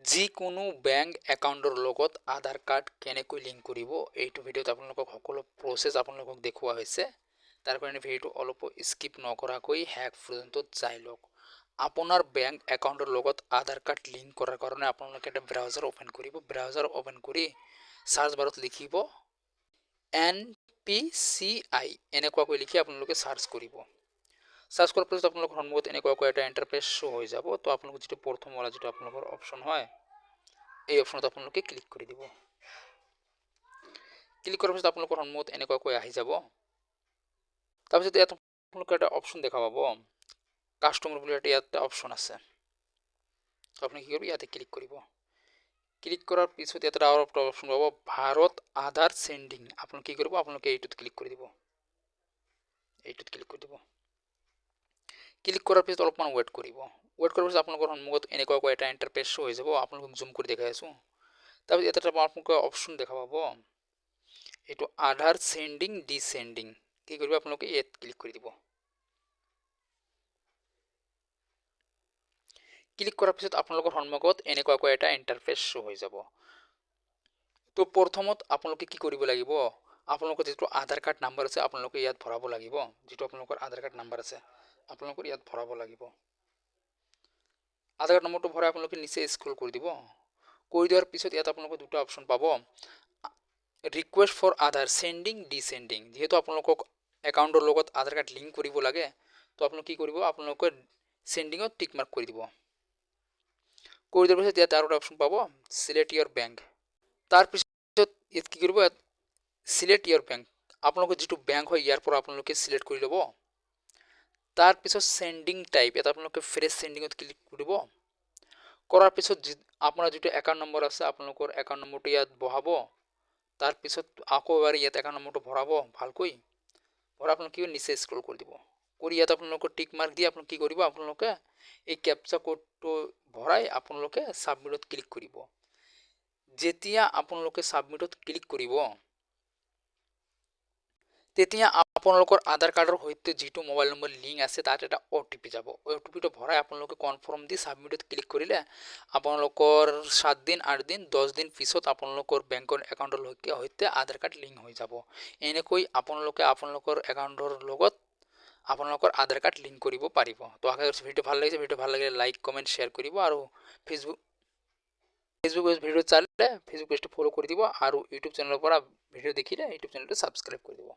যিকোনো বেংক একাউণ্টৰ লগত আধাৰ কাৰ্ড কেনেকৈ লিংক কৰিব এইটো ভিডিঅ'ত আপোনালোকক সকলো প্ৰচেছ আপোনালোকক দেখুওৱা হৈছে। তাৰ কাৰণে ভিডিঅ'টো অলপ স্কিপ নকৰাকৈ শেষ পৰ্যন্ত চাই লওক। আপোনাৰ বেংক একাউণ্টৰ লগত আধাৰ কাৰ্ড লিংক কৰাৰ কাৰণে আপোনালোকে এটা ব্ৰাউজাৰ ওপেন কৰিব। ব্ৰাউজাৰ ওপেন কৰি সাৰ্চ বাৰত লিখিব NPCI এনেকুৱাকৈ লিখি আপোনালোকে সাৰ্চ কৰিব। সাৰ্চ কৰাৰ পিছত আপনাদেৰ সন্মুখত এনেকুৱাকৈ এটা ইন্টাৰফেস শো হৈ যাব। তো আপোনালোক যেটো প্ৰথম ওলা যেটো আপোনালোকৰ অপশন হয় এই অপশনত আপোনালোকে ক্লিক কৰি দিব। ক্লিক কৰাৰ পিছত আপোনালোকৰ সন্মুখত এনেকুৱাকৈ আহি যাব। তাৰপিছত ইয়াত আপোনালোকে এটা অপশন দেখা পাব কাস্টমাৰ বুলি এটা অপশন আছে। তো আপুনি কি কৰিব ইয়াতে ক্লিক কৰিব। ক্লিক কৰাৰ পিছত ইয়াতে আৰু এটা অপশন পাব ভাৰত আধাৰ সেন্ডিং। আপোনালোকে কি কৰিব আপোনালোকে এইটোত ক্লিক কৰি দিব। এইটোত ক্লিক কৰি দিব। ক্লিক কৰাৰ পিছত অলপমান ওয়েট কৰিব। ওয়েট কৰাৰ পিছত আপোনালোকৰ সন্মুখত এনেকুৱাকৈ এটা ইন্টাৰফেস শো হৈ যাব। আপোনালোকক জুম কৰি দেখাই আছো। তাৰপিছত ইয়াতে এটা আপোনালোকে অপশন দেখা পাব এইটো আধাৰ সেন্ডিং ডিসেন্ডিং। কি কৰিব আপোনালোকে ইয়াত ক্লিক কৰি দিব। ক্লিক কৰাৰ পিছত আপোনালোকৰ সন্মুখত এনেকুৱাকৈ এটা ইন্টাৰফেস শো হৈ যাব। তো প্ৰথমত আপোনালোকে কি কৰিব লাগিব আপোনালোকৰ যেটো আধাৰ কাৰ্ড নাম্বাৰ আছে আপোনালোকে ইয়াত ভৰাব লাগিব। যেটো আপোনালোকৰ আধাৰ কাৰ্ড নাম্বাৰ আছে আপোনালোকৰ ইয়াত ভৰাব লাগিব। আধাৰ কাৰ্ড নম্বৰটো ভৰাই আপোনালোকে নিচে স্ক্ৰল কৰি দিব। কৰি দিয়াৰ পিছত ইয়াত আপোনালোকে দুটা অপশন পাব request for Aadhaar ascending descending. যেহেতু আপোনালোকক একাউণ্টৰ লগত আধাৰ কাৰ্ড লিংক কৰিব লাগে তো আপোনালোকে কি কৰিব আপোনালোকে সেন্ডিংত টিক মাৰ্ক কৰি দিব। কৰি দিয়াৰ পিছত ইয়াত আৰু এটা অপশন পাব সিলেক্ট ইয়োৰ বেংক। তাৰ পিছত ইয়াত কি কৰিব সিলেক্ট ইয়োৰ বেংক। আপোনালোকৰ যেটো বেংক হয় ইয়াৰ পৰা আপোনালোকে সিলেক্ট কৰি ল'ব। তাৰ পিছত সেন্ডিং টাইপ এটা আপোনালোকে ফ্ৰেছ সেন্ডিংত ক্লিক কৰিব। কৰাৰ পিছত আপোনাৰ যেটো একাউণ্ট নম্বৰ আছে আপোনালোকৰ একাউণ্ট নম্বৰটো ইয়াত বহাব। তাৰ পিছত আকৌ এবাৰ ইয়াত একাউণ্ট নম্বৰটো ভৰাব ভালকৈ। ভৰা আপোনালোকে কি নিচে স্ক্ৰল কৰি দিব। কৰি ইয়াত আপোনালোকৰ টিক মাৰ্ক দি আপোনালোকে কি কৰিব আপোনালোকে এই ক্যাপচা কোডটো ভৰাই আপোনালোকে সাবমিটত ক্লিক কৰিব। যেতিয়া আপোনালোকে সাবমিটত ক্লিক কৰিব তেতিয়া আপোনালোকৰ আধাৰ কাৰ্ডৰ সৈতে যেটো মোবাইল নম্বৰ লিংক আছে তাত এটা OTP যাব। OTPটো ভৰাই আপোনালোকে কনফাৰ্ম দি সাবমিটত ক্লিক কৰিলে আপোনালোকৰ 7 দিন 8 দিন 10 দিন পিছত আপোনালোকৰ বেংকৰ একাউণ্টৰ সৈতে আধাৰ কাৰ্ড লিংক হৈ যাব। এনেকৈ আপোনালোকে আপোনালোকৰ একাউণ্টৰ লগত আপোনালোকৰ আধাৰ কাৰ্ড লিংক কৰিব পাৰিব। তো আশা কৰিছো ভিডিঅ ভাল লাগিছে। ভিডিঅ ভাল লাগিলে লাইক কমেন্ট শেয়াৰ কৰিব আৰু ফেসবুক ভিডিঅ চালে ফেসবুক পেজটো ফলো কৰি দিব আৰু ইউটিউব চেনেলৰ পৰা ভিডিঅ দেখিলে ইউটিউব চেনেলটো সাবস্ক্ৰাইব কৰি দিব।